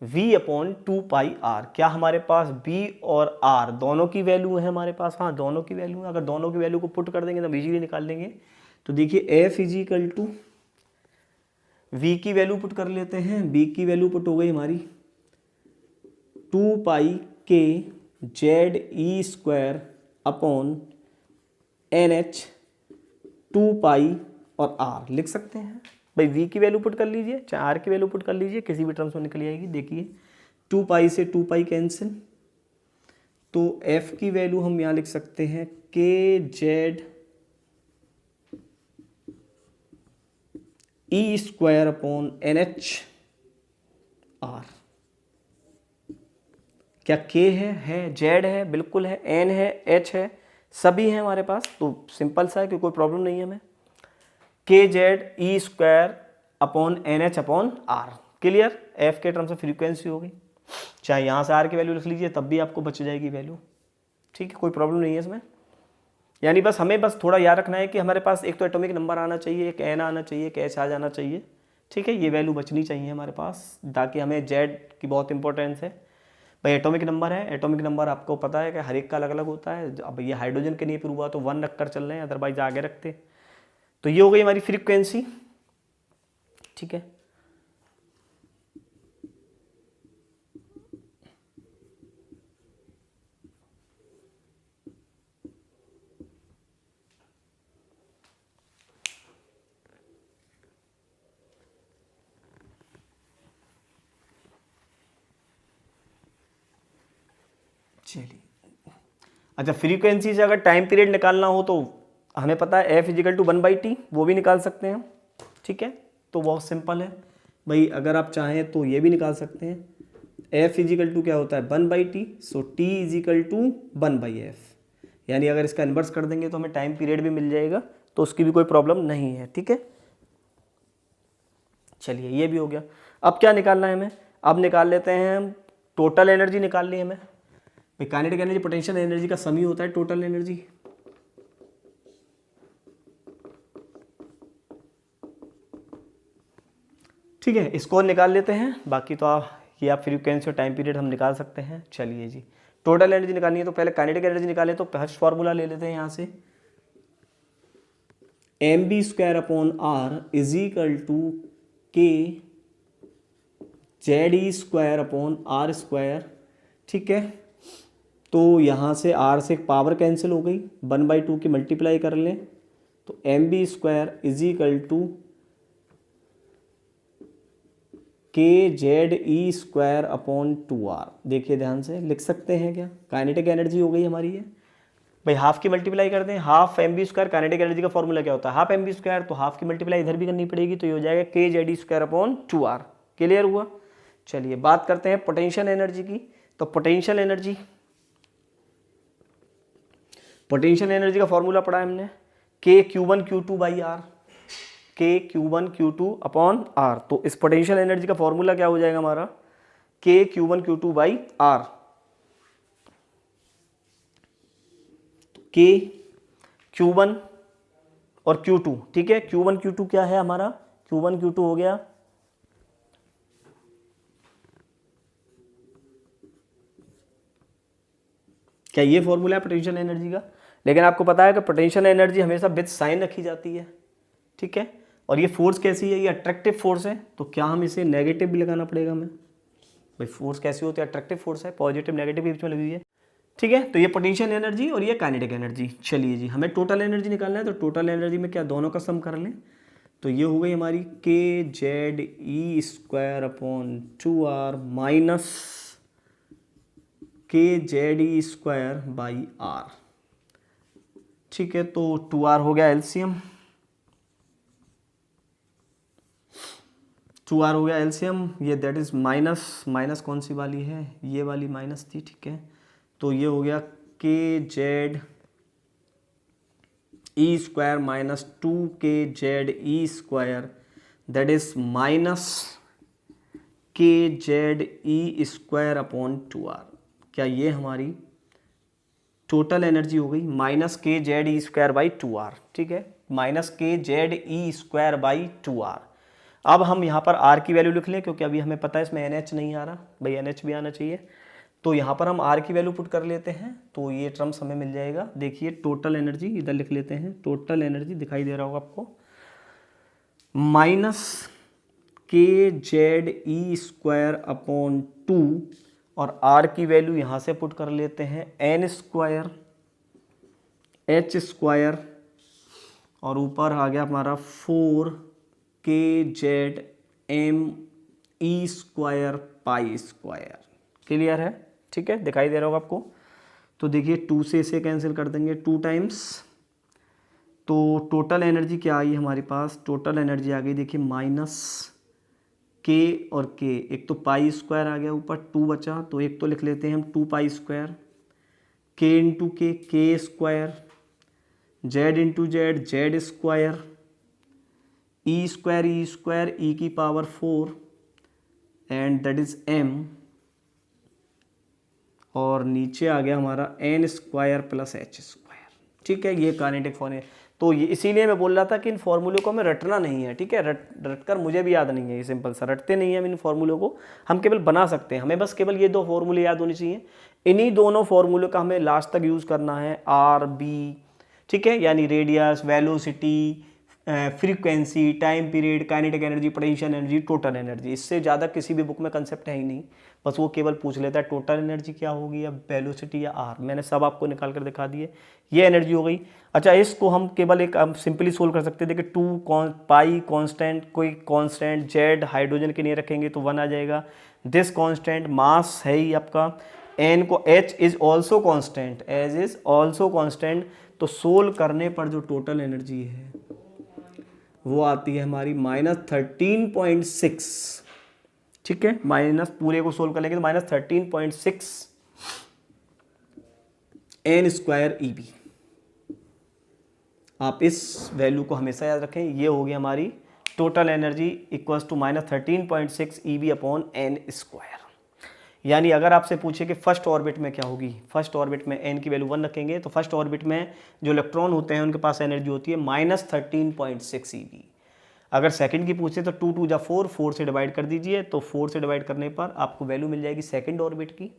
V upon 2 pi R. क्या हमारे पास B और R दोनों की वैल्यू है हमारे पास, हाँ दोनों की वैल्यू है। अगर दोनों की वैल्यू को पुट कर देंगे तो इजीली निकाल लेंगे। तो देखिए F is equal to V की वैल्यू पुट कर लेते हैं, B की वैल्यू पुट हो गई हमारी 2 pi K Z E square upon NH 2 पाई और R लिख सकते हैं। भाई V की वैल्यू पुट कर लीजिए, चाहे R की वैल्यू पुट कर लीजिए, किसी भी टर्म्स में निकल आएगी। देखिए 2 पाई से 2 पाई कैंसिल, तो F की वैल्यू हम यहाँ लिख सकते हैं के Z E square upon NH R। क्या K है Z है, बिल्कुल है, N है, H है, सभी हैं हमारे पास। तो सिंपल सा है कि कोई प्रॉब्लम नहीं है हमें। K Z E square upon NH upon R, clear. F के टर्म से फ्रीक्वेंसी हो गई, चाहे यहाँ से R की वैल्यू लिख लीजिए तब भी आपको बच जाएगी वैल्यू। ठीक है, कोई प्रॉब्लम नहीं है इसमें। यानी बस हमें बस थोड़ा याद रखना है कि हमारे पास एक तो एटॉमिक नंबर आना चाहिए, एक N आना चाहिए, एक H आ जाना चाहिए। ठीक है, ये वैल्यू बचनी चाहिए हमारे पास, ताकि हमें Z की बहुत इंपॉर्टेंस है। भाई एटॉमिक नंबर है, एटॉमिक नंबर आपको पता है कि हर एक का अलग अलग होता है। अब ये हाइड्रोजन के नहीं प्रूव हुआ तो 1 रखकर चल रहे हैं, अदरवाइज आगे रखते। तो ये हो गई हमारी फ्रीक्वेंसी। ठीक है, चलिए अच्छा, फ्रीक्वेंसी से अगर टाइम पीरियड निकालना हो तो हमें पता है F इजिकल टू 1/T, वो भी निकाल सकते हैं। ठीक है, तो बहुत सिंपल है भाई, अगर आप चाहें तो ये भी निकाल सकते हैं। F इजिकल टू क्या होता है 1/T, so T is equal to 1/F। यानी अगर इसका इन्वर्स कर देंगे तो हमें टाइम पीरियड भी मिल जाएगा, तो उसकी भी कोई प्रॉब्लम नहीं है। ठीक है, चलिए ये भी हो गया। अब क्या निकालना है हमें, अब निकाल लेते हैं हम टोटल एनर्जी निकालनी है हमें। भाई काइनेटिक एनर्जी पोटेंशियल एनर्जी का सम ही होता है टोटल एनर्जी। ठीक है, इसको निकाल लेते हैं, बाकी तो ये आप फ्रीक्वेंसी और टाइम पीरियड हम निकाल सकते हैं। चलिए जी, टोटल एनर्जी निकालनी है तो पहले काइनेटिक एनर्जी निकाले, तो फर्स्ट फार्मूला ले लेते हैं यहाँ से, mb square upon R is equal to K Z E square upon R square. ठीक है, तो यहाँ से r से एक पावर कैंसिल हो गई, 1/2 की मल्टीप्लाई कर लें, तो mb square is equal to K Z E square upon 2r। देखिए ध्यान से, लिख सकते हैं क्या, काइनेटिक एनर्जी हो गई हमारी है। भाई हाफ की मल्टीप्लाई कर दें, half M B square, kinetic energy का फॉर्मूला क्या होता है हाफ MB स्क्वायर, तो हाफ की मल्टीप्लाई इधर भी करनी पड़ेगी, तो ये हो जाएगा K Z E square upon 2r। Clear हुआ। चलिए बात करते हैं पोटेंशियल एनर्जी की। तो पोटेंशियल एनर्जी का फॉर्मूला पढ़ा है हमने, के Q1 Q2 बाई आर, के Q1 Q2 अपॉन आर। तो इस पोटेंशियल एनर्जी का फॉर्मूला क्या हो जाएगा हमारा, के Q1 Q2 बाई आर। के Q1 और Q2, ठीक है। Q1 Q2 क्या है हमारा, Q1 Q2 हो गया क्या, ये फॉर्मूला है पोटेंशियल एनर्जी का। लेकिन आपको पता है कि पोटेंशियल एनर्जी हमेशा विद साइन रखी जाती है, ठीक है। और ये फोर्स कैसी है, ये अट्रैक्टिव फोर्स है, तो क्या हम इसे नेगेटिव भी लगाना पड़ेगा हमें, भाई फोर्स कैसी होती है, अट्रैक्टिव फोर्स है, पॉजिटिव नेगेटिव बीच में लगी हुई है, ठीक है। तो ये पोटेंशियल एनर्जी और ये काइनेटिक एनर्जी। चलिए जी, हमें टोटल एनर्जी निकालना है, तो टोटल एनर्जी में क्या दोनों का सम कर लें, तो ये हो गई हमारी kZe²/2r माइनस kZe²/r, ठीक है। तो 2r हो गया एलसीएम, 2r हो गया एलसीएम, ये दैट इज माइनस, माइनस कौन सी वाली है, ये वाली माइनस थी, ठीक है। तो ये हो गया kZe² minus 2kZe², that is minus kZe²/2r। क्या ये हमारी टोटल एनर्जी हो गई, माइनस kZe²/2r, ठीक है, माइनस kZe²/2r। अब हम यहाँ पर r की वैल्यू लिख लें, क्योंकि अभी हमें पता है इसमें NH नहीं आ रहा, भाई NH भी आना चाहिए। तो यहाँ पर हम r की वैल्यू पुट कर लेते हैं, तो ये टर्म्स हमें मिल जाएगा। देखिए टोटल एनर्जी इधर लिख लेते हैं, टोटल एनर्जी दिखाई दे रहा होगा आपको, माइनस kZe²/2 और r की वैल्यू यहाँ से पुट कर लेते हैं n² h² और ऊपर आ गया हमारा 4kZme²π²। क्लियर है, ठीक है, दिखाई दे रहा होगा आपको। तो देखिए 2 से इसे कैंसिल कर देंगे, 2 टाइम्स, तो टोटल एनर्जी क्या आई हमारे पास, टोटल एनर्जी आ गई, देखिए माइनस k और k, एक तो π² आ गया ऊपर, 2 बचा, तो एक तो लिख लेते हैं हम 2π², k into k, k², z into z, z², e² e की power 4 and that is m, और नीचे आ गया हमारा n² प्लस h², ठीक है। ये काइनेटिक फॉर्मूला, तो ये इसीलिए मैं बोल रहा था कि इन फॉर्मूलों को हमें रटना नहीं है, ठीक है। रटकर मुझे भी याद नहीं है, ये सिंपल सा रटते नहीं है हम इन फॉर्मूलों को, हम केवल बना सकते हैं। हमें बस केवल ये 2 फॉर्मूले याद होने चाहिए, इन्हीं दोनों फॉर्मूलों का हमें लास्ट तक यूज़ करना है, आर बी, ठीक है, यानी radius, velocity, frequency, time period, kinetic energy, potential energy, total energy. इससे ज़्यादा किसी भी बुक में कंसेप्ट है ही नहीं, बस वो केवल पूछ लेता है टोटल एनर्जी क्या होगी, या वेलोसिटी या आर। मैंने सब आपको निकाल कर दिखा दिए, ये एनर्जी हो गई। अच्छा, इसको हम केवल एक सिंपली सोल्व कर सकते हैं। देखिए 2 पाई कांस्टेंट, कोई कांस्टेंट जेड हाइड्रोजन के लिए रखेंगे तो 1 आ जाएगा। दिस कांस्टेंट मास है ही आपका, एन को H is also constant, as is also constant. तो सोल्व करने पर जो टोटल एनर्जी है वो आती है हमारी -13.6, ठीक है। माइनस पूरे को सोल्व कर लेंगे तो -13.6 n²EB। आप इस वैल्यू को हमेशा याद रखें, ये होगी हमारी total energy equals to -13.6 EB/n²। यानी अगर आपसे पूछे कि फर्स्ट ऑर्बिट में क्या होगी, फर्स्ट ऑर्बिट में n की वैल्यू 1 रखेंगे, तो फर्स्ट ऑर्बिट में जो इलेक्ट्रॉन होते हैं उनके पास एनर्जी होती है -13.6 EB। अगर सेकंड की पूछे तो 2 2 जा 4, 4 से डिवाइड कर दीजिए, तो 4 से डिवाइड करने पर आपको वैल्यू मिल जाएगी सेकंड ऑर्बिट की।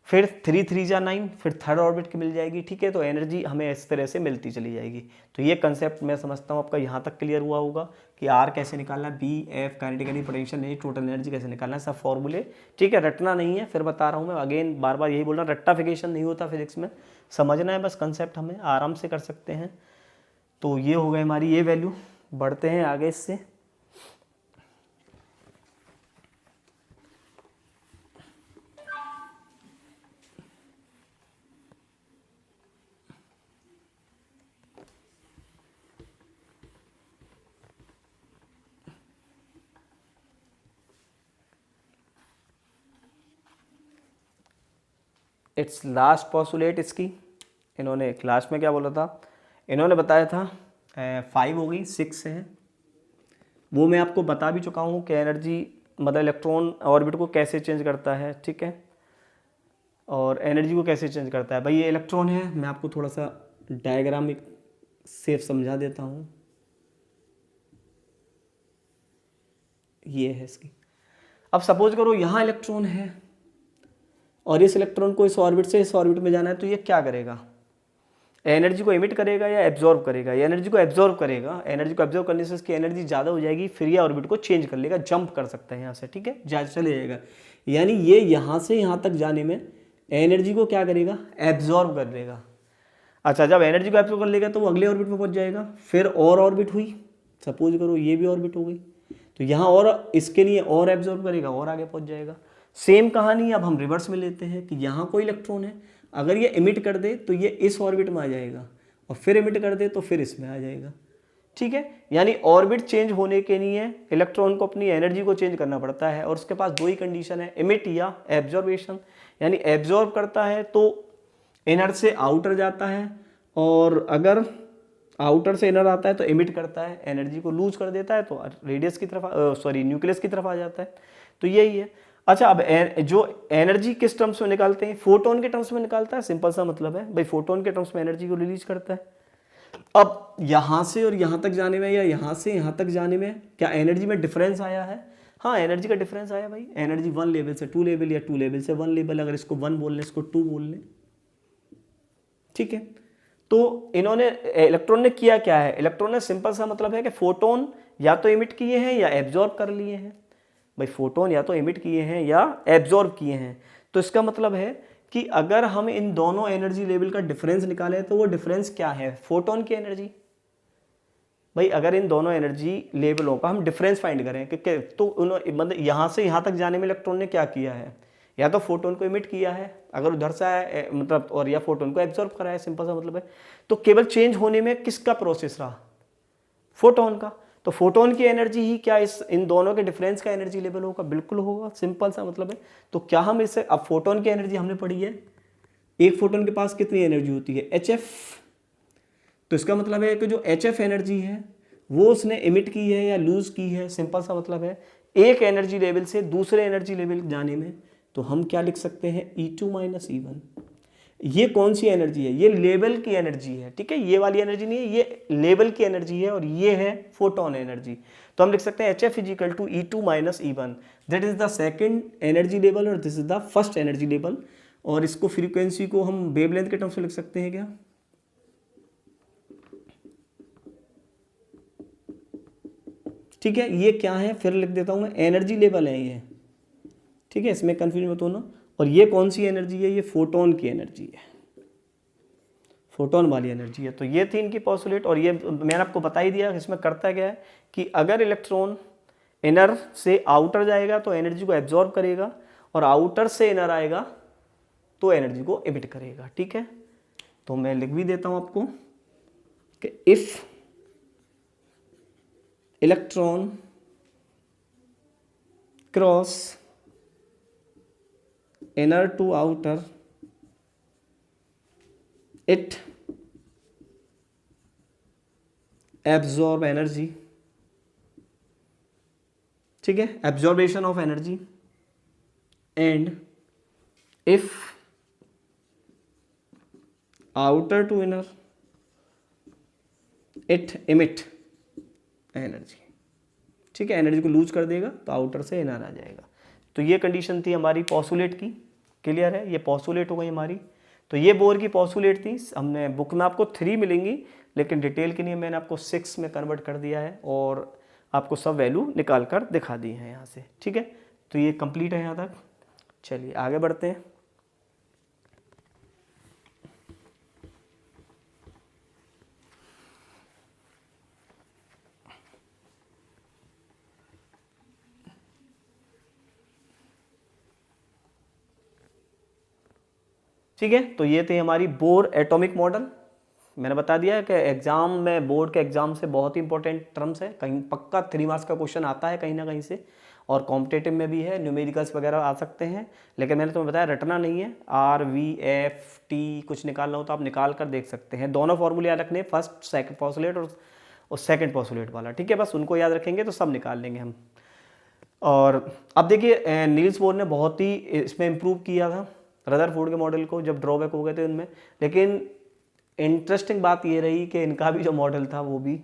फिर 3 3 जा 9, फिर थर्ड ऑर्बिट की मिल जाएगी, ठीक है। तो एनर्जी हमें इस तरह से मिलती चली जाएगी। तो ये कंसेप्ट मैं समझता हूँ आपका यहाँ तक क्लियर हुआ होगा कि आर कैसे निकालना है, B F kinetic energy, potential energy, total energy कैसे निकालना है, सब फॉर्मूले, ठीक है। रटना नहीं है, फिर बता रहा हूँ मैं अगेन बार बार यही बोल रहा हूँ, रट्टाफिकेशन नहीं होता फिजिक्स में, समझना है बस कंसेप्ट, हमें आराम से कर सकते हैं। तो ये हो गई हमारी ये वैल्यू, बढ़ते हैं आगे इससे। इट्स लास्ट पोस्टुलेट इसकी, इन्होंने क्लास में क्या बोला था, इन्होंने बताया था 5 हो गई, 6 है, वो मैं आपको बता भी चुका हूँ कि एनर्जी मतलब इलेक्ट्रॉन ऑर्बिट को कैसे चेंज करता है, ठीक है, और एनर्जी को कैसे चेंज करता है। भाई ये इलेक्ट्रॉन है, मैं आपको थोड़ा सा डायग्राम सेफ समझा देता हूँ, ये है इसकी। अब सपोज करो यहाँ इलेक्ट्रॉन है और इस इलेक्ट्रॉन को इस ऑर्बिट से इस ऑर्बिट में जाना है, तो ये क्या करेगा, एनर्जी को एमिट करेगा या एब्जॉर्ब करेगा? ये एनर्जी को एब्जॉर्ब करेगा। एनर्जी को एब्जॉर्ब करने से इसकी एनर्जी ज़्यादा हो जाएगी, फिर ये ऑर्बिट को चेंज कर लेगा, जंप कर सकता है यहाँ से, ठीक है, चले जाएगा। यानी ये यहाँ से यहाँ तक जाने में एनर्जी को क्या करेगा, एब्जॉर्ब कर लेगा। अच्छा, जब एनर्जी को एब्जॉर्ब कर लेगा तो वो अगले ऑर्बिट में पहुँच जाएगा, फिर और ऑर्बिट हुई, सपोज करो ये भी ऑर्बिट हो गई, तो यहाँ और इसके लिए और एब्जॉर्ब करेगा और आगे पहुँच जाएगा। सेम कहानी अब हम रिवर्स में लेते हैं कि यहाँ कोई इलेक्ट्रॉन है, अगर ये इमिट कर दे तो ये इस ऑर्बिट में आ जाएगा, और फिर इमिट कर दे तो फिर इसमें आ जाएगा, ठीक है। यानी ऑर्बिट चेंज होने के लिए इलेक्ट्रॉन को अपनी एनर्जी को चेंज करना पड़ता है, और उसके पास दो ही कंडीशन है, इमिट या एब्जॉर्बेशन। यानी एब्जॉर्ब करता है तो इनर से आउटर जाता है, और अगर आउटर से इनर आता है तो इमिट करता है, एनर्जी को लूज कर देता है, तो रेडियस की तरफ न्यूक्लियस की तरफ आ जाता है, तो यही है। अच्छा, अब जो एनर्जी किस टर्म्स में निकालते हैं, फोटोन के टर्म्स में निकालता है, सिंपल सा मतलब है भाई, फोटोन के टर्म्स में एनर्जी को रिलीज करता है। अब यहाँ से और यहाँ तक जाने में या यहाँ से यहाँ तक जाने में क्या एनर्जी में डिफरेंस आया है? हाँ, एनर्जी का डिफरेंस आया भाई। एनर्जी 1 लेवल से 2 लेवल या 2 लेवल से 1 लेवल, अगर इसको 1 बोल लें, इसको 2 बोल लें, ठीक है। तो इन्होंने इलेक्ट्रॉन ने किया क्या है, इलेक्ट्रॉन ने सिंपल सा मतलब है कि फोटोन या तो इमिट किए हैं या एब्जॉर्ब कर लिए हैं। भाई फोटोन या तो इमिट किए हैं या एब्जॉर्ब किए हैं, तो इसका मतलब है कि अगर हम इन दोनों एनर्जी लेवल का डिफरेंस निकालें तो वो डिफरेंस क्या है, फोटोन की एनर्जी। भाई अगर इन दोनों एनर्जी लेवलों का हम डिफरेंस फाइंड करें कि तो उन्होंने मतलब यहाँ से यहाँ तक जाने में इलेक्ट्रॉन ने क्या किया है, या तो फोटोन को इमिट किया है अगर उधर से आया मतलब, और या फोटोन को एब्जॉर्ब करा है, सिंपल सा मतलब है। तो केवल चेंज होने में किसका प्रोसेस रहा, फोटोन का। तो फोटोन की एनर्जी ही क्या इन दोनों के डिफरेंस का एनर्जी लेवल होगा, बिल्कुल होगा, सिंपल सा मतलब है। तो क्या हम इससे, अब फोटोन की एनर्जी हमने पढ़ी है, एक फोटोन के पास कितनी एनर्जी होती है, HF। तो इसका मतलब है कि जो HF एनर्जी है वो उसने इमिट की है या लूज की है, सिंपल सा मतलब है। एक एनर्जी लेवल से दूसरे एनर्जी लेवल जाने में तो हम क्या लिख सकते हैं, E2 - E1। ये कौन सी एनर्जी है, ये लेवल की एनर्जी है, ठीक है, ये वाली एनर्जी नहीं है, ये लेवल की एनर्जी है, और ये है फोटोन एनर्जी। तो हम लिख सकते हैं HF = E2 - E1, that is the second energy level और this is the first energy level. और इसको फ्रीक्वेंसी को हम वेवलेंथ के टर्म्स में लिख सकते हैं क्या, ठीक है। ये क्या है, फिर लिख देता हूं मैं, एनर्जी लेवल है ये, ठीक है, इसमें कंफ्यूजन मत होना। और ये कौन सी एनर्जी है, ये फोटोन की एनर्जी है, फोटोन वाली एनर्जी है। तो ये थी इनकी पॉस्टुलेट, और ये मैंने आपको बता ही दिया इसमें करता क्या है कि अगर इलेक्ट्रॉन इनर से आउटर जाएगा तो एनर्जी को एब्जॉर्ब करेगा, और आउटर से इनर आएगा तो एनर्जी को एमिट करेगा, ठीक है। तो मैं लिख भी देता हूं आपको कि if electron cross inner to outer, it absorb energy, ठीक है, absorption of energy, and if outer to inner, it emit energy, ठीक है, एनर्जी को लूज कर देगा तो आउटर से इनर आ जाएगा। तो ये कंडीशन थी हमारी पॉस्टुलेट की, क्लियर है, ये पॉस्टुलेट हो गई हमारी। तो ये बोर की पॉस्टुलेट थी, हमने बुक में आपको 3 मिलेंगी, लेकिन डिटेल के लिए मैंने आपको 6 में कन्वर्ट कर दिया है, और आपको सब वैल्यू निकाल कर दिखा दी है यहाँ से, ठीक है। तो ये कंप्लीट है यहाँ तक, चलिए आगे बढ़ते हैं। ठीक है, तो ये थी हमारी बोर एटॉमिक मॉडल। मैंने बता दिया कि एग्जाम में, बोर्ड के एग्जाम से बहुत ही इंपॉर्टेंट टर्म्स है, कहीं पक्का 3 मार्क्स का क्वेश्चन आता है कहीं ना कहीं से, और कॉम्पिटेटिव में भी है, न्यूमेरिकल्स वगैरह आ सकते हैं, लेकिन मैंने तुम्हें बताया रटना नहीं है। RVFT कुछ निकालना हो तो आप निकाल कर देख सकते हैं। दोनों फॉर्मूले याद रखने, फर्स्ट सेकंड पॉस्टुलेट और सेकंड पॉस्टुलेट वाला, ठीक है, बस उनको याद रखेंगे तो सब निकाल लेंगे हम। और अब देखिए नील्स बोर ने बहुत ही इसमें इम्प्रूव किया था रदरफोर्ड के मॉडल को, जब ड्रॉबैक हो गए थे उनमें, लेकिन इंटरेस्टिंग बात ये रही कि इनका भी जो मॉडल था वो भी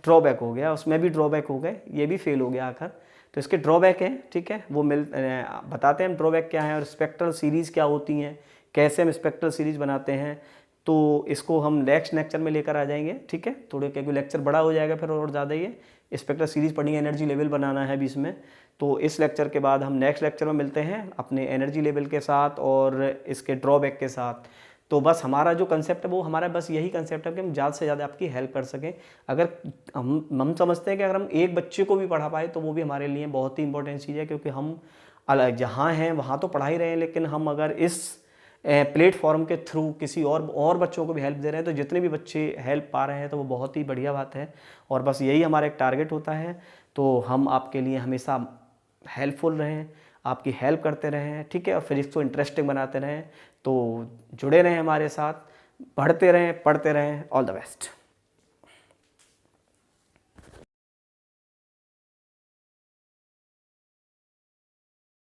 ड्रॉबैक हो गया, उसमें भी ड्रॉबैक हो गए, ये भी फेल हो गया आखिर। तो इसके ड्रॉबैक है, ठीक है, वो बताते हैं हम ड्रॉबैक क्या है और स्पेक्ट्रल सीरीज़ क्या होती हैं, कैसे हम स्पेक्ट्रल सीरीज़ बनाते हैं। तो इसको हम नेक्स्ट लेक्चर में लेकर आ जाएंगे, ठीक है, थोड़े क्योंकि लेक्चर बड़ा हो जाएगा फिर और ज़्यादा ही स्पेक्ट्रल सीरीज़ पढ़ेंगे, एनर्जी लेवल बनाना है अभी इसमें। तो इस लेक्चर के बाद हम नेक्स्ट लेक्चर में मिलते हैं अपने एनर्जी लेवल के साथ और इसके ड्रॉबैक के साथ। तो बस हमारा जो कंसेप्ट है वो हमारा बस यही कंसेप्ट है कि हम ज़्यादा से ज़्यादा आपकी हेल्प कर सकें। अगर हम समझते हैं कि अगर हम एक बच्चे को भी पढ़ा पाए तो वो भी हमारे लिए बहुत ही इंपॉर्टेंट चीज़ है, क्योंकि हम अलग जहाँ हैं वहाँ तो पढ़ा ही रहे हैं, लेकिन हम अगर इस प्लेटफॉर्म के थ्रू किसी और बच्चों को भी हेल्प दे रहे हैं तो जितने भी बच्चे हेल्प पा रहे हैं तो वो बहुत ही बढ़िया बात है। और बस यही हमारा एक टारगेट होता है। तो हम आपके लिए हमेशा हेल्पफुल रहें, आपकी हेल्प करते रहें, ठीक है, और फिजिक्स को इंटरेस्टिंग बनाते रहें। तो जुड़े रहें हमारे साथ, पढ़ते रहें, पढ़ते रहें। All the best.